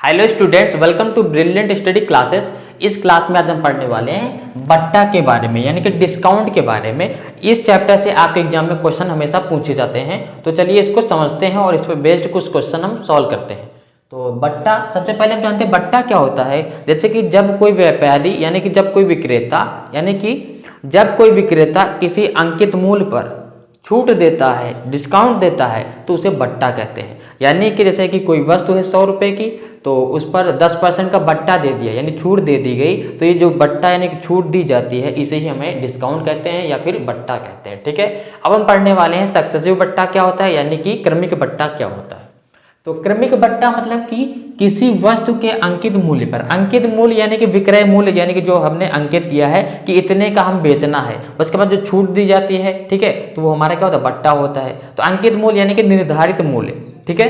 Hello students, welcome to brilliant study classes. इस class में आज हम पढ़ने वाले हैं बट्टा के बारे में, यानी कि डिस्काउंट के बारे में। इस चैप्टर से आपके एग्जाम में क्वेश्चन हमेशा पूछे जाते हैं, तो चलिए इसको समझते हैं और इस पर बेस्ड कुछ क्वेश्चन हम सॉल्व करते हैं। तो बट्टा, सबसे पहले हम जानते हैं बट्टा क्या होता है। जैसे कि जब कोई व्यापारी यानी कि जब कोई विक्रेता किसी अंकित मूल्य पर छूट देता है, डिस्काउंट देता है, तो उसे बट्टा कहते हैं। यानी कि जैसे कि कोई वस्तु है 100 रुपये की, तो उस पर 10% का बट्टा दे दिया, यानी छूट दे दी गई, तो ये जो बट्टा यानी कि छूट दी जाती है, इसे ही हमें डिस्काउंट कहते हैं या फिर बट्टा कहते हैं। ठीक है, अब हम पढ़ने वाले हैं सक्सेसिव बट्टा क्या होता है, यानी कि क्रमिक बट्टा क्या होता है। तो क्रमिक बट्टा मतलब कि किसी वस्तु के अंकित मूल्य पर, अंकित मूल्य यानी कि विक्रय मूल्य, यानी कि जो हमने अंकित किया है कि इतने का हम बेचना है, उसके बाद जो छूट दी जाती है, ठीक है, तो वो हमारा क्या होता है, बट्टा होता है। तो अंकित मूल्य यानी कि निर्धारित मूल्य, ठीक है।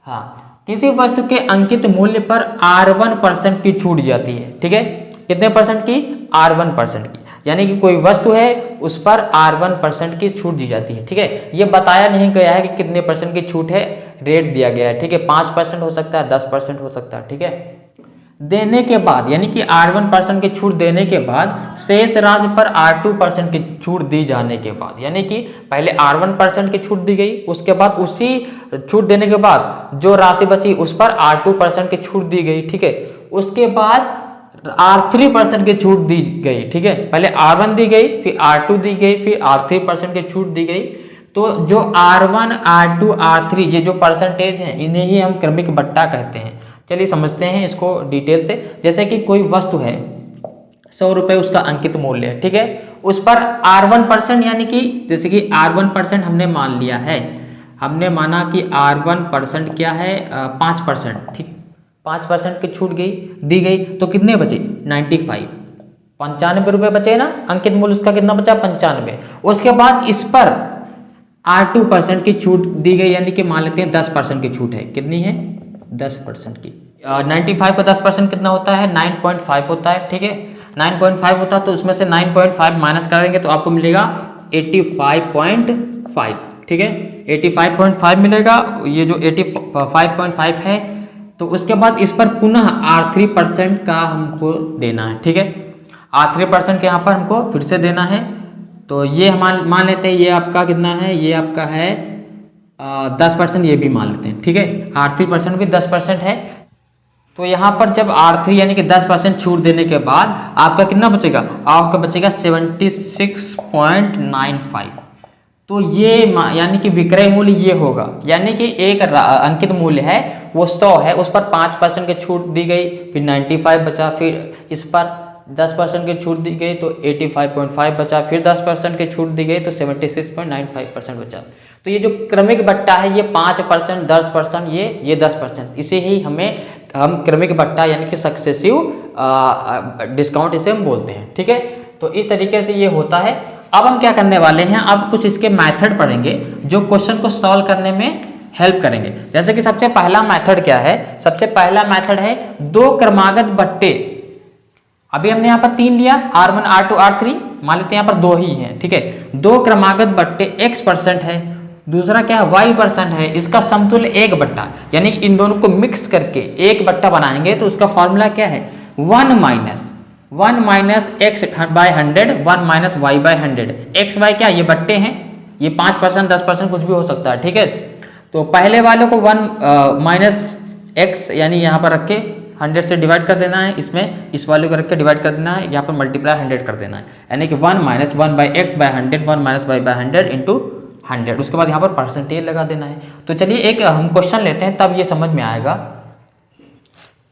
हाँ, किसी वस्तु के अंकित मूल्य पर R1% की छूट जाती है, ठीक है। कितने परसेंट की? R1% की, यानी कि कोई वस्तु है उस पर R1% की छूट दी जाती है, ठीक है। ये बताया नहीं गया है कि कितने परसेंट की छूट है, रेट दिया गया है, ठीक है। 5% हो सकता है, 10% हो सकता है, ठीक है। देने के बाद यानी कि R1% की छूट देने के बाद शेष राशि पर R2% की छूट दी जाने के बाद, यानी कि पहले R1% की छूट दी गई, उसके बाद उसी छूट देने के बाद जो राशि बची उस पर R2% की छूट दी गई, ठीक है। उसके बाद R3% की छूट दी गई, ठीक है। पहले R1 दी गई, फिर R2 दी गई, फिर R3% की छूट दी गई। तो जो R1, R2, R3 ये जो परसेंटेज हैं, इन्हें ही हम क्रमिक बट्टा कहते हैं। चलिए समझते हैं इसको डिटेल से। जैसे कि कोई वस्तु है 100 रुपये उसका अंकित मूल्य है, ठीक है। उस पर R1% यानी कि जैसे कि R1% हमने मान लिया है, हमने माना कि R1% क्या है, 5%, ठीक है। 5% की छूट दी गई, तो कितने बचे? 95 रुपये बचे ना, अंकित मूल्य उसका कितना बचा? 95। उसके बाद इस पर R2% की छूट दी गई, यानी कि मान लेते हैं 10% की छूट है। कितनी है? 10% की। 95 का 10% कितना होता है? 9.5 होता है, ठीक है। 9.5 होता है, तो उसमें से 9.5 माइनस कर देंगे तो आपको मिलेगा 85.5, ठीक है। 85.5 मिलेगा। ये जो 85.5 है, तो उसके बाद इस पर पुनः R3% का हमको देना है, ठीक है। R3% के यहाँ पर हमको फिर से देना है। तो ये हम मान लेते हैं, ये आपका कितना है, ये आपका है 10%, ये भी मान लेते हैं, ठीक है। R3% भी 10% है। तो यहाँ पर जब R3 यानी कि 10% छूट देने के बाद आपका कितना बचेगा? आपका बचेगा 76.95। तो ये यानी कि विक्रय मूल्य ये होगा, यानी कि एक अंकित मूल्य है वो 100 है, उस पर 5% की छूट दी गई, फिर 95 बचा, फिर इस पर 10% की छूट दी गई तो 85.5 बचा, फिर 10% की छूट दी गई तो 76.95% बचा। तो ये जो क्रमिक बट्टा है, ये 5%, 10%, ये 10%, इसे ही हम क्रमिक बट्टा यानी कि सक्सेसिव डिस्काउंट इसे हम बोलते हैं, ठीक है। तो इस तरीके से ये होता है। अब हम क्या करने वाले हैं, अब कुछ इसके मेथड पढ़ेंगे जो क्वेश्चन को सॉल्व करने में हेल्प करेंगे। जैसे कि सबसे पहला मेथड क्या है? सबसे पहला मेथड है दो क्रमागत बट्टे। अभी हमने यहाँ पर 3 लिया, R1, R2, R3, मान लेते हैं यहाँ पर 2 ही हैं, ठीक है। दो क्रमागत बट्टे X% है, दूसरा क्या है, Y% है, इसका समतुल्य 1 बट्टा, यानी इन दोनों को मिक्स करके 1 बट्टा बनाएंगे तो उसका फॉर्मूला क्या है, 1 minus X/100, 1 minus Y/100। X, Y क्या, ये बट्टे हैं, ये 5%, 10% कुछ भी हो सकता है, ठीक है। तो पहले वाले को 1 माइनस X यानी यहाँ पर रख के 100 से डिवाइड कर देना है, इसमें इस वाले को रख के डिवाइड कर देना है, यहाँ पर मल्टीप्लाई 100 कर देना है, यानी कि 1 minus 1/X/100, 1 minus Y/100 into 100। उसके बाद यहाँ पर परसेंटेज लगा देना है। तो चलिए एक हम क्वेश्चन लेते हैं, तब ये समझ में आएगा।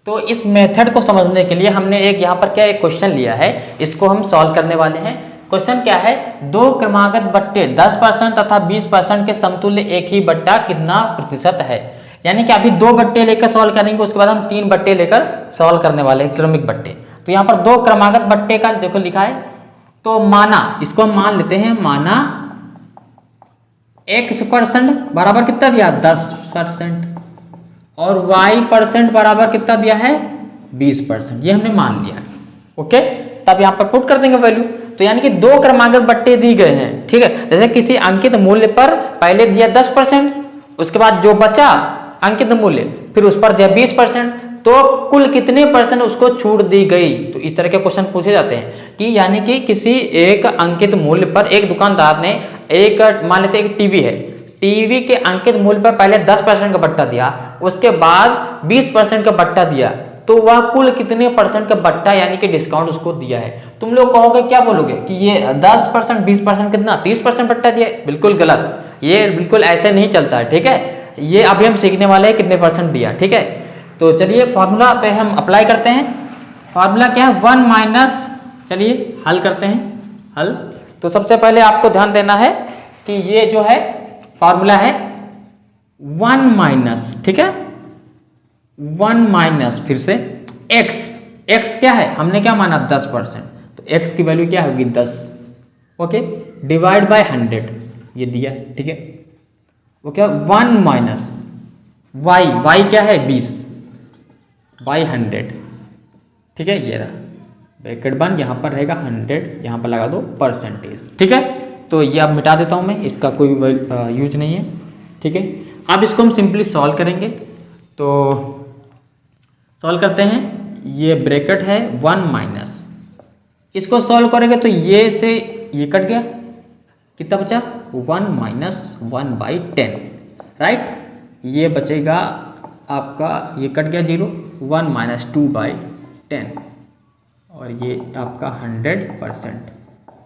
तो इस मेथड को समझने के लिए हमने एक यहाँ पर क्या एक क्वेश्चन लिया है, इसको हम सॉल्व करने वाले हैं। क्वेश्चन क्या है, दो क्रमागत बट्टे 10% तथा 20% के समतुल्य एक ही बट्टा कितना प्रतिशत है। यानी कि अभी 2 बट्टे लेकर सॉल्व करेंगे, उसके बाद हम 3 बट्टे लेकर सॉल्व करने वाले हैं, क्रमिक बट्टे। तो यहाँ पर दो क्रमागत बट्टे का देखो लिखा है, तो माना, इसको हम मान लेते हैं, माना X% बराबर कितना दिया, 10%, और Y% बराबर कितना दिया है, 20%, ये हमने मान लिया, ओके। तब यहाँ पर पुट कर देंगे वैल्यू। तो यानी कि दो क्रमागत बट्टे दी गए हैं, ठीक है। जैसे किसी अंकित मूल्य पर पहले दिया 10%, उसके बाद जो बचा अंकित मूल्य फिर उस पर दिया 20%, तो कुल कितने परसेंट उसको छूट दी गई। तो इस तरह के क्वेश्चन पूछे जाते हैं कि यानी कि किसी एक अंकित मूल्य पर एक दुकानदार ने एक, मान लेते हैं एक टीवी है, टीवी के अंकित मूल्य पर पहले 10% का बट्टा दिया, उसके बाद 20% का बट्टा दिया, तो वह कुल कितने परसेंट का बट्टा यानी कि डिस्काउंट उसको दिया है। तुम लोग कहोगे, क्या बोलोगे कि ये 10%, 20%, कितना 30% बट्टा दिया है। बिल्कुल गलत, ये बिल्कुल ऐसे नहीं चलता है, ठीक है। ये अभी हम सीखने वाले हैं कितने परसेंट दिया, ठीक है। तो चलिए फॉर्मूला पे हम अप्लाई करते हैं। फॉर्मूला क्या है, 1 माइनस, चलिए हल करते हैं, हल। तो सबसे पहले आपको ध्यान देना है कि ये जो है फॉर्मूला है 1 माइनस, ठीक है, 1 माइनस फिर से x, x क्या है, हमने क्या माना 10%, तो x की वैल्यू क्या होगी 10, ओके, डिवाइड बाय 100 ये दिया, ठीक है। वो क्या 1 माइनस y, y क्या है 20 बाई 100, ठीक है, ये रहा ब्रैकेट बंद, यहाँ पर रहेगा 100, यहाँ पर लगा दो परसेंटेज, ठीक है। तो ये अब मिटा देता हूँ मैं, इसका कोई यूज नहीं है, ठीक है। अब इसको हम सिंपली सॉल्व करेंगे। तो सॉल्व करते हैं, ये ब्रैकेट है 1 माइनस, इसको सॉल्व करेंगे तो ये से ये कट गया, कितना बचा 1 माइनस 1 बाई 10, राइट। ये बचेगा आपका, ये कट गया 0, 1 माइनस 2 बाई 10, और ये आपका 100%,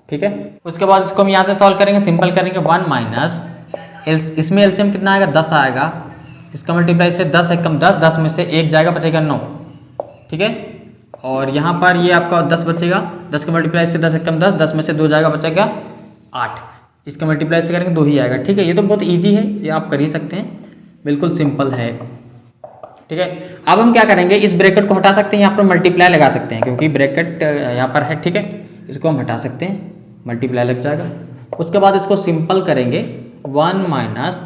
ठीक है। उसके बाद इसको हम यहाँ से सॉल्व करेंगे, सिंपल करेंगे, 1 माइनस इसमें एलसीएम कितना आएगा 10 आएगा, इसका मल्टीप्लाई से 10 एक कम 10, 10 में से 1 जाएगा, बचेगा 9, ठीक है। और यहाँ पर ये आपका 10 बचेगा, 10 के मल्टीप्लाई से 10 एक कम 10, 10 में से 2 जाएगा, बचेगा 8, इसका मल्टीप्लाई से करेंगे 2 ही आएगा, ठीक है। ये तो बहुत ईजी है, ये आप कर ही सकते हैं, बिल्कुल सिंपल है, ठीक है। अब हम क्या करेंगे, इस ब्रैकेट को हटा सकते हैं, यहाँ पर मल्टीप्लाई लगा सकते हैं, क्योंकि ब्रैकेट यहाँ पर है, ठीक है। इसको हम हटा सकते हैं, मल्टीप्लाई लग जाएगा। उसके बाद इसको सिंपल करेंगे, 1 माइनस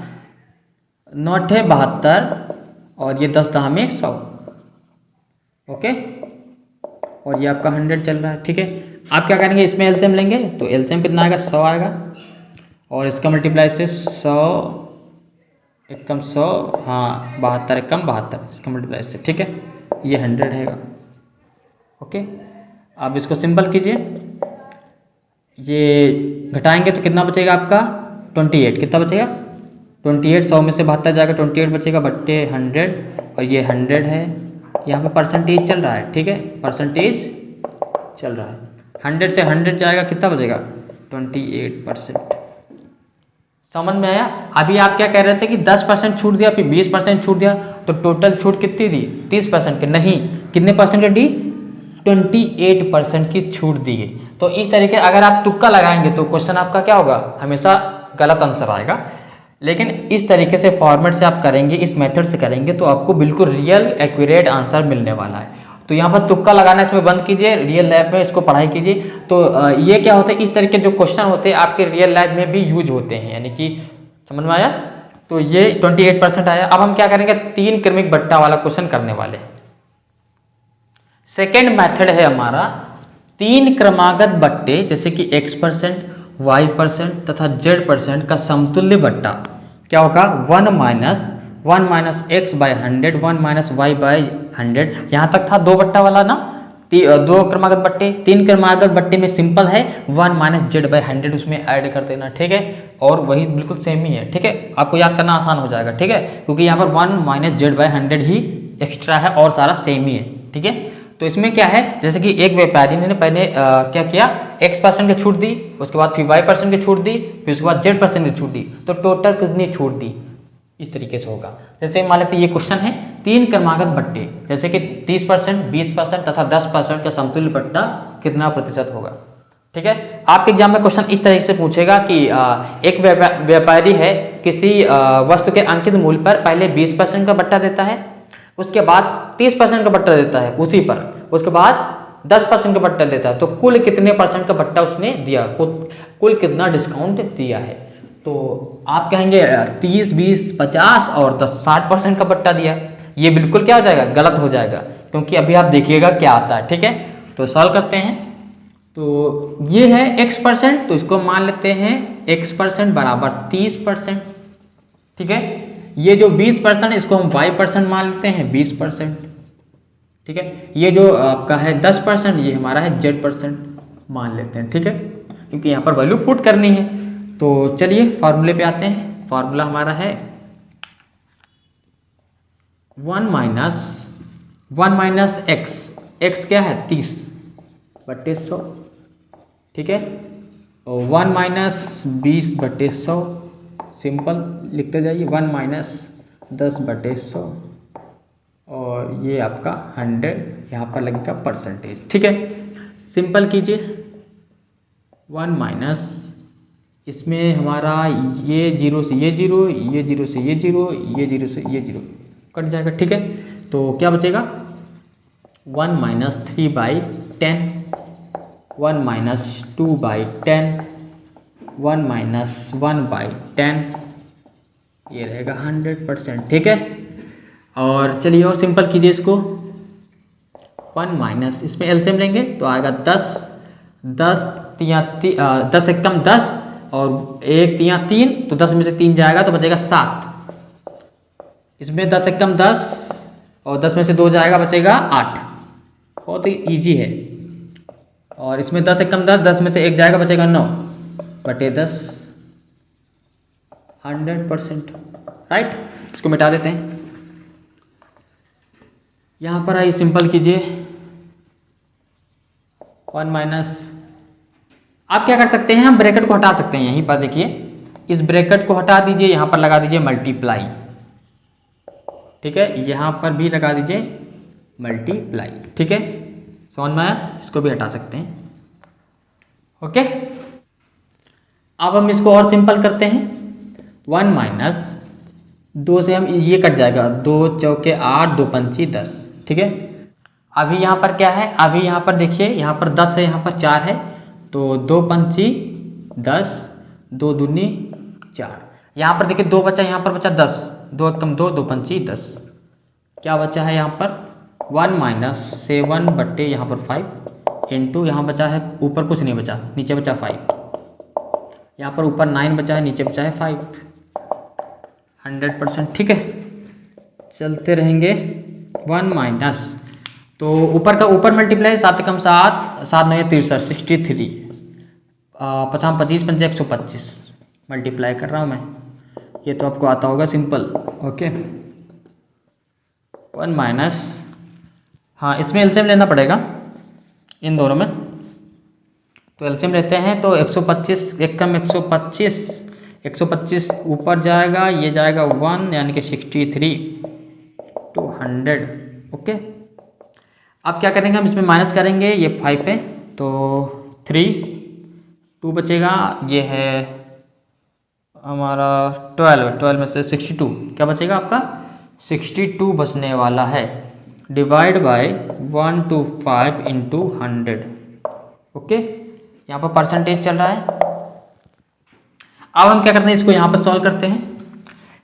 9 है 72, और ये 10 दहा में 100, ओके, और ये आपका 100 चल रहा है, ठीक है। आप क्या करेंगे, इसमें एलसीएम लेंगे, तो एलसीएम कितना आएगा 100 आएगा, और इसका मल्टीप्लाई से 100 एक कम 100, हाँ 72 एक कम 72, इसका मल्टीप्लाई से, ठीक है, ये 100 रहेगा, ओके। अब इसको सिंपल कीजिए, ये घटाएंगे तो कितना बचेगा आपका 28, कितना बचेगा 28, 100 में से 72 जाएगा, 28 बचेगा बट्टे 100, और ये 100 है, यहाँ पे परसेंटेज चल रहा है, ठीक है, परसेंटेज चल रहा है, 100 से 100 जाएगा, कितना बचेगा 28%। समझ में आया। अभी आप क्या कह रहे थे कि 10% छूट दिया, फिर 20% छूट दिया, तो टोटल छूट कितनी दी 30% की, नहीं, कितने परसेंट की दी 28% की छूट दी गई। तो इस तरीके अगर आप तुक्का लगाएंगे तो क्वेश्चन आपका क्या होगा, हमेशा गलत आंसर आएगा। लेकिन इस तरीके से फॉर्मेट से आप करेंगे, इस मेथड से करेंगे, तो आपको बिल्कुल रियल एक्यूरेट आंसर मिलने वाला है। तो यहाँ पर तुक्का लगाना इसमें बंद कीजिए, रियल लाइफ में इसको पढ़ाई कीजिए। तो ये क्या होता है, इस तरह के जो क्वेश्चन होते हैं आपके रियल लाइफ में भी यूज होते हैं, यानी कि समझ में आया। तो ये 28% आया। अब हम क्या करेंगे, 3 क्रमिक बट्टा वाला क्वेश्चन करने वाले हैं। सेकेंड मेथड है हमारा 3 क्रमागत बट्टे, जैसे कि x%, y% तथा z% का समतुल्य बट्टा क्या होगा 1 minus x by 100, 1 minus y by 100। यहाँ तक था 2 बट्टा वाला ना, 2 क्रमागत बट्टे। 3 क्रमागत बट्टे में सिंपल है 1 माइनस z बाई 100 उसमें ऐड कर देना, ठीक है, और वही बिल्कुल सेम ही है, ठीक है, आपको याद करना आसान हो जाएगा, ठीक है, क्योंकि यहाँ पर 1 minus z by 100 he extra है और सारा सेम ही है, ठीक है। तो इसमें क्या है, जैसे कि एक व्यापारी ने पहले क्या किया, x% की छूट दी, उसके बाद फिर y% की छूट दी, फिर उसके बाद z% की छूट दी, तो टोटल कितनी छूट दी, इस तरीके से होगा। जैसे मान लेते ये क्वेश्चन है 3 क्रमागत बट्टे, जैसे कि 30%, 20% तथा 10% का समतुल्य बट्टा कितना प्रतिशत होगा, ठीक है। आपके एग्जाम में क्वेश्चन इस तरीके से पूछेगा कि एक व्यापारी है, किसी वस्तु के अंकित मूल्य पर पहले 20% का बट्टा देता है, उसके बाद 30% का बट्टा देता है उसी पर, उसके बाद 10% का बट्टा देता है, तो कुल कितने परसेंट का बट्टा उसने दिया, कुल कितना डिस्काउंट दिया है। तो आप कहेंगे 30, 20, 50 और 10, 60% का बट्टा दिया। ये बिल्कुल क्या हो जाएगा, गलत हो जाएगा, क्योंकि अभी आप देखिएगा क्या आता है, ठीक है। तो सॉल्व करते हैं। तो ये है x%, तो इसको मान लेते हैं x% बराबर 30%, ठीक है। ये जो 20% इसको हम y% मान लेते हैं 20%, ठीक है। ये जो आपका है 10%, ये हमारा है Z% मान लेते हैं, ठीक है, क्योंकि यहाँ पर वैल्यू पुट करनी है। तो चलिए फॉर्मूले पे आते हैं। फॉर्मूला हमारा है 1 माइनस x क्या है 30/100, ठीक है, और 1 माइनस 20/100, सिंपल लिखते जाइए, 1 माइनस 10/100, और ये आपका 100 यहाँ पर लगेगा परसेंटेज, ठीक है। सिंपल कीजिए, 1 माइनस इसमें हमारा ये 0 से ये 0, ये 0 से ये 0, ये 0 से ये 0 कट जाएगा, ठीक है। तो क्या बचेगा 1 माइनस 3/10, 1 माइनस 2/10, 1 माइनस 1/10, ये रहेगा 100%, ठीक है। और चलिए और सिंपल कीजिए इसको, 1 माइनस इसमें एलसीएम लेंगे तो आएगा 10, 10 एकम 10 और 1 तिया 3, तो 10 में से 3 जाएगा तो बचेगा 7। इसमें 10 एकम 10 और 10 में से 2 जाएगा बचेगा 8, बहुत ही ईजी है। और इसमें 10 एकम 10, 10 में से 1 जाएगा बचेगा 9/10, 100%, राइट। इसको मिटा देते हैं। यहाँ पर आइए सिंपल कीजिए, 1 माइनस, आप क्या कर सकते हैं, हम ब्रैकेट को हटा सकते हैं। यहीं पर देखिए, इस ब्रैकेट को हटा दीजिए, यहाँ पर लगा दीजिए मल्टीप्लाई, ठीक है, यहाँ पर भी लगा दीजिए मल्टीप्लाई, ठीक है, समझ में आया। इसको भी हटा सकते हैं, ओके। अब हम इसको और सिंपल करते हैं, 1 माइनस 2 से हम ये कट जाएगा, 2 चौके 8, 2 पंची 10, ठीक है। अभी यहाँ पर क्या है, अभी यहाँ पर देखिए, यहाँ पर 10 है, यहाँ पर 4 है, तो 2 पंची 10, 2 दूनी 4, यहाँ पर देखिए 2 बचा, यहाँ पर बचा 10, 2 एकम 2, 2 पंची 10, क्या बचा है यहाँ पर 1 माइनस 7 बट्टे यहाँ पर 5 इंटू, यहाँ बचा है ऊपर कुछ नहीं बचा, नीचे बचा 5, यहाँ पर ऊपर 9 बचा है, नीचे बचा है 5, 100%, ठीक है। चलते रहेंगे, 1 माइनस, तो ऊपर का ऊपर मल्टीप्लाई, 7 एकम 7, 7 9 63, 63, 50 25 पंचे 125 मल्टीप्लाई कर रहा हूँ मैं, ये तो आपको आता होगा सिंपल, ओके। 1 माइनस, हाँ इसमें एलसीएम लेना पड़ेगा इन दोनों में, तो एलसीएम लेते हैं, तो 125 एकम 125, 125 ऊपर जाएगा, ये जाएगा 1, यानी कि 63 to 100, ओके। अब क्या करेंगे, हम इसमें माइनस करेंगे, ये 5 है तो 3, 2 बचेगा, ये है हमारा 12 में से 62, क्या बचेगा आपका 62 बचने वाला है, डिवाइड बाय 125 इंटू 100, ओके। यहाँ पर परसेंटेज चल रहा है। अब हम क्या करते हैं, इसको यहाँ पर सॉल्व करते हैं।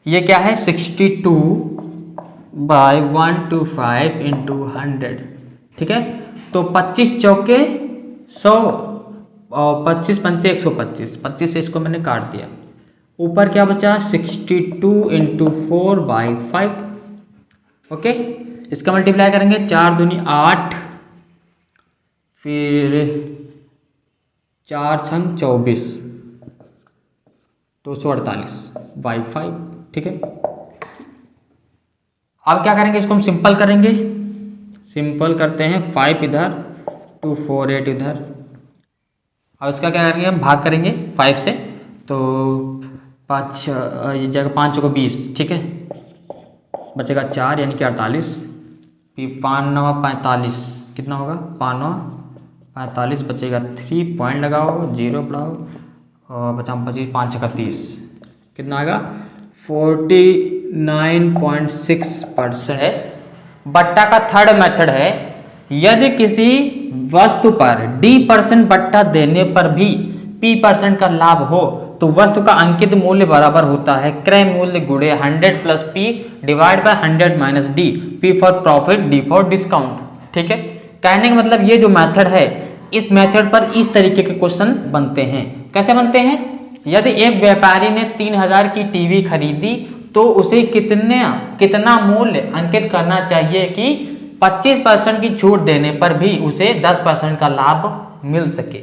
ये क्या है 62/125 इंटू 100, ठीक है। तो 25 चौके 100 और 25 पंचे 125, 25 से इसको मैंने काट दिया, ऊपर क्या बचा 62 इंटू 4/5, ओके। इसका मल्टीप्लाई करेंगे, 4 दूनी 8, फिर 4 छंग 24, 248/5, ठीक है। अब क्या करेंगे, इसको हम सिंपल करेंगे, सिंपल करते हैं, 5 इधर, 248 इधर। अब इसका क्या करेंगे, हम भाग करेंगे 5 से, तो 5 ये जगह 5 चौको 20, ठीक है, बचेगा 4 यानी कि 48, फिर 5 9 45, कितना होगा 5 9 45, बचेगा 3 पॉइंट लगाओ, 0 बढ़ाओ, और बचा 25, 5 31, कितना आएगा 49.6% है। बट्टा का थर्ड मेथड है, यदि किसी वस्तु पर D% बट्टा देने पर भी P% का लाभ हो तो वस्तु का अंकित मूल्य बराबर होता है क्रय मूल्य गुणे 100 plus P divide by 100 minus D, P for profit, D for discount, ठीक है। कहने का मतलब ये जो मेथड है, इस मेथड पर इस तरीके के क्वेश्चन बनते हैं। कैसे बनते हैं, यदि एक व्यापारी ने 3000 की टीवी खरीदी तो उसे कितना मूल्य अंकित करना चाहिए कि 25% की छूट देने पर भी उसे 10% का लाभ मिल सके।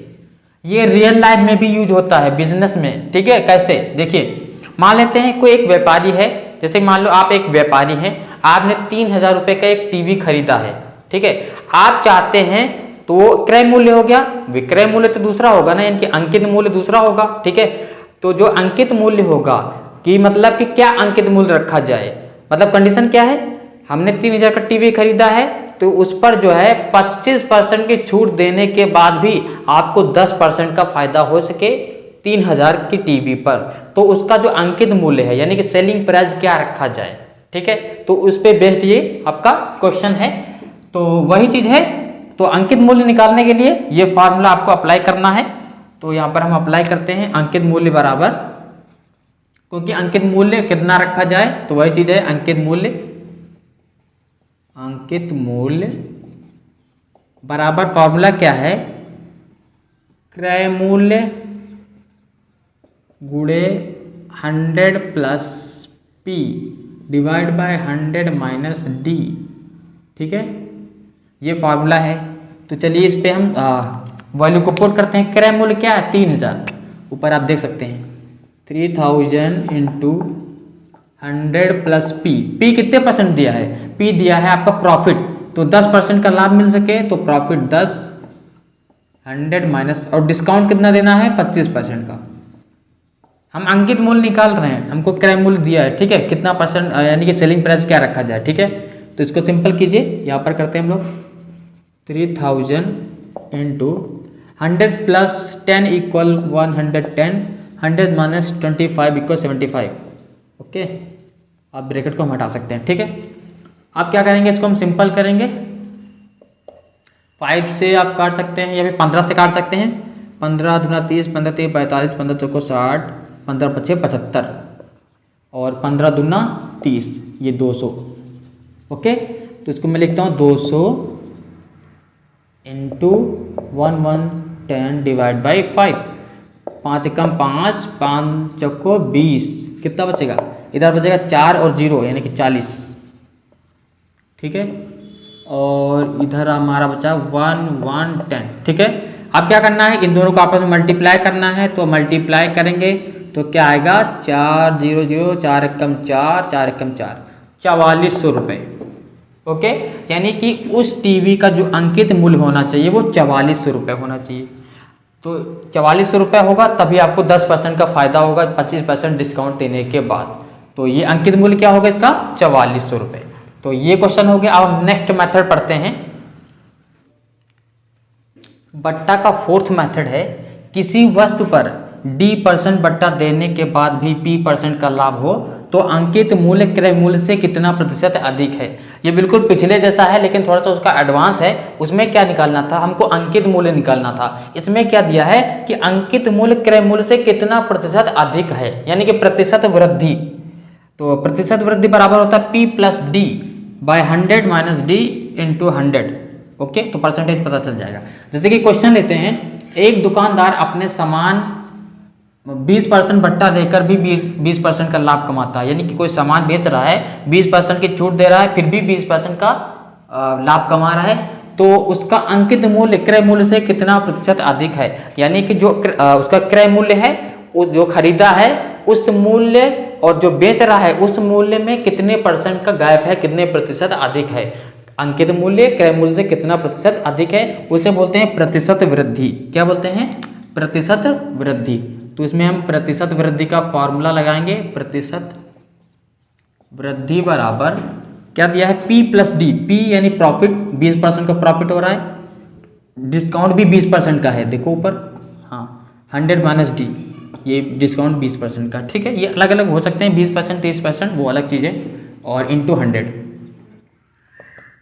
ये रियल लाइफ में भी यूज होता है बिजनेस में, ठीक है। कैसे, देखिए मान लेते हैं कोई एक व्यापारी है, जैसे मान लो आप एक व्यापारी हैं, आपने 3000 रुपये का एक टीवी खरीदा है, ठीक है। आप चाहते हैं तो वो क्रय मूल्य हो गया, विक्रय मूल्य तो दूसरा होगा ना, यानी कि अंकित मूल्य दूसरा होगा, ठीक है। तो जो अंकित मूल्य होगा कि मतलब कि क्या अंकित मूल्य रखा जाए, मतलब कंडीशन क्या है, हमने 3000 का टीवी खरीदा है तो उस पर जो है 25% की छूट देने के बाद भी आपको 10% का फायदा हो सके 3000 की टीवी पर, तो उसका जो अंकित मूल्य है यानी कि सेलिंग प्राइस क्या रखा जाए, ठीक है। तो उस पे बेस्ड ये आपका क्वेश्चन है। तो वही चीज है, तो अंकित मूल्य निकालने के लिए ये फॉर्मूला आपको अप्लाई करना है। तो यहाँ पर हम अप्लाई करते हैं अंकित मूल्य बराबर, क्योंकि अंकित मूल्य कितना रखा जाए, तो वही चीज है अंकित मूल्य बराबर फॉर्मूला क्या है, क्रय मूल्य गुणे 100 plus P divide by 100 minus D, ठीक है, ये फॉर्मूला है। तो चलिए इस पे हम वैल्यू को पुट करते हैं। क्रय मूल्य क्या है 3000, ऊपर आप देख सकते हैं 3000 इंटू 100 प्लस P कितने परसेंट दिया है, P दिया है आपका प्रॉफिट, तो 10% का लाभ मिल सके तो प्रॉफिट 10, 100 माइनस, और डिस्काउंट कितना देना है 25% का। हम अंकित मूल्य निकाल रहे हैं, हमको क्रय मूल्य दिया है, ठीक है, कितना परसेंट यानी कि सेलिंग प्राइस क्या रखा जाए, ठीक है। तो इसको सिंपल कीजिए, यहाँ पर करते हैं हम लोग 3000 into 100 plus 10 equal 110, 100 minus 25 equal 75, okay. आप ब्रैकेट को हम हटा सकते हैं, ठीक है। आप क्या करेंगे, इसको हम सिंपल करेंगे, 5 से आप काट सकते हैं या फिर 15 से काट सकते हैं, 15 दूना 30, 15 3 45, 15 चौको 60, 15 पचे 75 और 15 दूना 30, ये 200, ओके। तो इसको मैं लिखता हूँ 200 इंटू 1110 डिवाइड बाई 5, 5 एकम 5, 5 चौको 20, कितना बचेगा, इधर बचेगा 4 और 0 यानी कि 40, ठीक है। और इधर हमारा बचा 1110, ठीक है। अब क्या करना है, इन दोनों को आपस में मल्टीप्लाई करना है, तो मल्टीप्लाई करेंगे तो क्या आएगा 4 0 0, 4 एकम 4, 4 एकम 4, 4400 रुपये, ओके। यानी कि उस टीवी का जो अंकित मूल्य होना चाहिए वो 4400 रुपये होना चाहिए। तो 4400 रुपये होगा तभी आपको 10% का फायदा होगा 25% डिस्काउंट देने के बाद। तो ये अंकित मूल्य क्या होगा इसका 4400 रुपये। तो ये क्वेश्चन हो गया। अब हम नेक्स्ट मेथड पढ़ते हैं। बट्टा का फोर्थ मेथड है, किसी वस्तु पर D% बट्टा देने के बाद भी P% का लाभ हो तो अंकित मूल्य क्रय मूल्य से कितना प्रतिशत अधिक है। ये बिल्कुल पिछले जैसा है लेकिन थोड़ा सा उसका एडवांस है। उसमें क्या निकालना था, हमको अंकित मूल्य निकालना था। इसमें क्या दिया है कि अंकित मूल्य क्रय मूल्य से कितना प्रतिशत अधिक है, यानी कि प्रतिशत वृद्धि। तो प्रतिशत वृद्धि बराबर होता है P plus D by 100 minus D into 100, okay. तो परसेंटेज पता चल जाएगा। जैसे कि क्वेश्चन लेते हैं, एक दुकानदार अपने सामान 20% बट्टा देकर भी 20% का लाभ कमाता है, यानी कि कोई सामान बेच रहा है 20% की छूट दे रहा है फिर भी 20% का लाभ कमा रहा है, तो उसका अंकित मूल्य क्रय मूल्य से कितना प्रतिशत अधिक है। यानी कि जो उसका क्रय मूल्य है, जो खरीदा है उस मूल्य और जो बेच रहा है उस मूल्य में कितने परसेंट का गैप है, कितने प्रतिशत अधिक है। अंकित मूल्य क्रय मूल्य से कितना प्रतिशत अधिक है उसे बोलते हैं प्रतिशत वृद्धि। क्या बोलते हैं, प्रतिशत वृद्धि। तो इसमें हम प्रतिशत वृद्धि का फॉर्मूला लगाएंगे। प्रतिशत वृद्धि बराबर क्या दिया है, P प्लस D। P यानी प्रॉफिट, 20% का प्रॉफिट हो रहा है, डिस्काउंट भी 20% का है, देखो ऊपर, हाँ 100 माइनस D, ये डिस्काउंट 20% का, ठीक है। ये अलग अलग हो सकते हैं, 20% 30% वो अलग चीज़ है, और इंटू 100,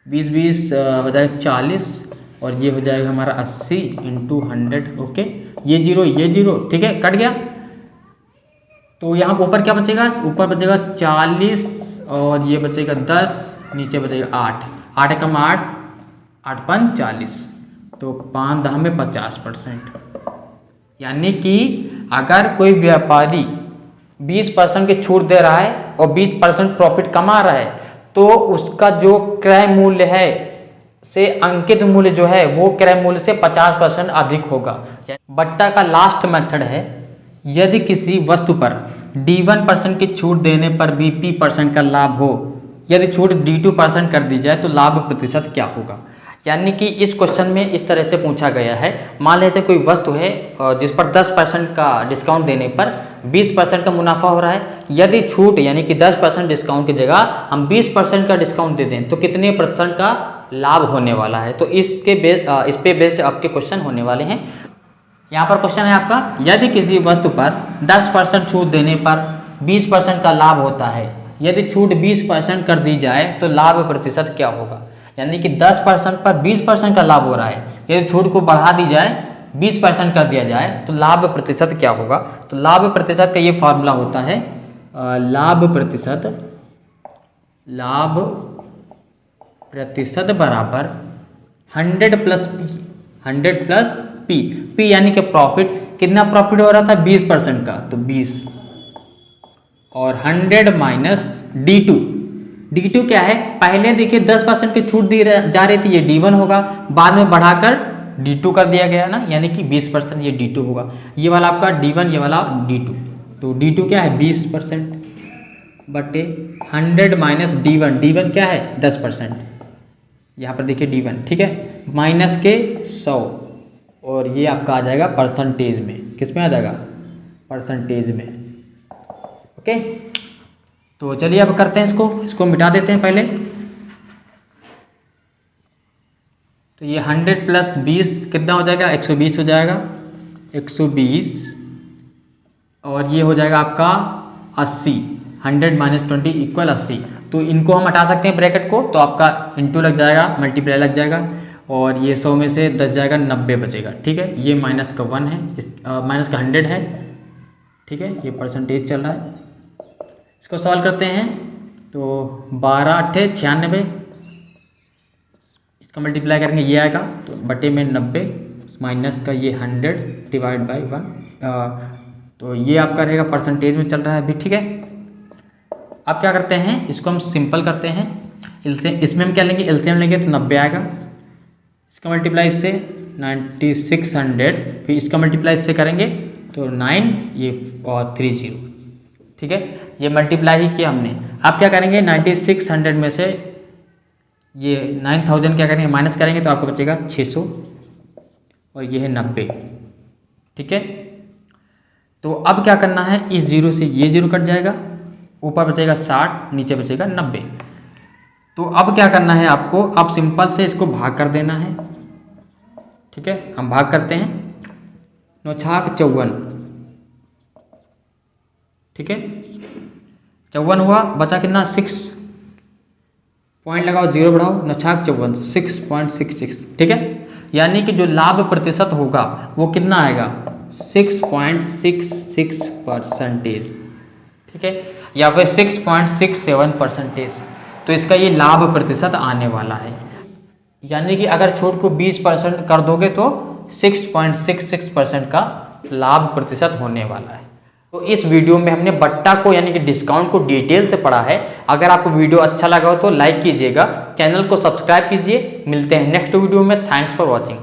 20 हो जाएगा 40 और ये हो जाएगा हमारा 80 इंटू 100, ओके। ये जीरो, ठीक है, कट गया। तो यहाँ ऊपर क्या बचेगा, ऊपर बचेगा 40 और ये बचेगा 10, नीचे बचेगा 8, 8 एकम 8, 8 पंच 40, तो 5 10 में 50%। यानी कि अगर कोई व्यापारी 20% की छूट दे रहा है और 20% प्रॉफिट कमा रहा है तो उसका जो क्रय मूल्य है से अंकित मूल्य जो है वो क्रय मूल्य से 50% अधिक होगा। बट्टा का लास्ट मेथड है, यदि किसी वस्तु पर D1% की छूट देने पर भी P% का लाभ हो, यदि छूट D2% कर दी जाए तो लाभ प्रतिशत क्या होगा। यानी कि इस क्वेश्चन में इस तरह से पूछा गया है, मान लेते कोई वस्तु है जिस पर 10% का डिस्काउंट देने पर 20% का मुनाफा हो रहा है, यदि छूट यानी कि 10% डिस्काउंट की जगह हम 20% का डिस्काउंट दे दें तो कितने % का लाभ होने वाला है। तो इस पे बेस्ड आपके क्वेश्चन होने वाले हैं। यहाँ पर क्वेश्चन है आपका, यदि किसी वस्तु पर 10% छूट देने पर 20% का लाभ होता है, यदि छूट 20% कर दी जाए तो लाभ प्रतिशत क्या होगा। यानी कि 10% पर 20% का लाभ हो रहा है, यदि छूट को बढ़ा दी जाए 20% कर दिया जाए तो लाभ प्रतिशत क्या होगा। तो लाभ प्रतिशत का ये फॉर्मूला होता है, लाभ प्रतिशत बराबर 100 प्लस पी। पी यानी कि प्रॉफिट, कितना प्रॉफिट हो रहा था 20% का, तो 20 और 100 माइनस D2। D2 क्या है, पहले देखिए 10% की छूट दी जा रही थी, ये D1 होगा, बाद में बढ़ाकर D2 कर दिया गया ना, यानी कि 20% ये D2 होगा। ये वाला आपका D1, ये वाला D2, तो D2 क्या है 20% बटे 100 माइनस D1 क्या है 10%, यहाँ पर देखिए D1, ठीक है, माइनस के 100 और ये आपका आ जाएगा परसेंटेज में, किस में आ जाएगा परसेंटेज में। ओके, तो चलिए अब करते हैं इसको मिटा देते हैं पहले। तो ये 100 प्लस 20 कितना हो जाएगा 120 हो जाएगा, 120 और ये हो जाएगा आपका 80, 100 माइनस 20 इक्वल 80। तो इनको हम हटा सकते हैं ब्रैकेट को, तो आपका इंटू लग जाएगा, मल्टीप्लाई लग जाएगा और ये 100 में से 10 जाएगा, 90 बचेगा, ठीक है। ये माइनस का 1 है, माइनस का 100 है, ठीक है, ये परसेंटेज चल रहा है। इसको सॉल्व करते हैं तो 12 8 96, इसका मल्टीप्लाई करेंगे ये आएगा, तो बटे में 90 माइनस का ये 100 डिवाइड बाई 1, तो ये आपका रहेगा परसेंटेज में चल रहा है अभी, ठीक है। अब क्या करते हैं, इसको हम सिंपल करते हैं, इसमें हम क्या लेंगे एलसीएम लेंगे तो 90 आएगा, इसका मल्टीप्लाई इससे 9600, फिर इसका मल्टीप्लाई इससे करेंगे तो 9 ये और 30, ठीक है, ये मल्टीप्लाई ही किया हमने। अब क्या करेंगे 9600 में से ये 9000 क्या करेंगे माइनस करेंगे तो आपको बचेगा 600 और ये है 90, ठीक है। तो अब क्या करना है, इस जीरो से ये जीरो कट जाएगा, ऊपर बचेगा 60, नीचे बचेगा 90। तो अब क्या करना है आपको, अब सिंपल से इसको भाग कर देना है, ठीक है। हम भाग करते हैं, 9 छाक 54, ठीक है, 54 हुआ, बचा कितना 6, पॉइंट लगाओ, जीरो बढ़ाओ, 9 छाक 54 6.66, ठीक है। यानी कि जो लाभ प्रतिशत होगा वो कितना आएगा 6.66%, ठीक है, या फिर 6.67%। तो इसका ये लाभ प्रतिशत आने वाला है। यानी कि अगर छूट को 20% कर दोगे तो 6.66% का लाभ प्रतिशत होने वाला है। तो इस वीडियो में हमने बट्टा को यानी कि डिस्काउंट को डिटेल से पढ़ा है। अगर आपको वीडियो अच्छा लगा हो तो लाइक कीजिएगा, चैनल को सब्सक्राइब कीजिए। मिलते हैं नेक्स्ट वीडियो में। Thanks for watching.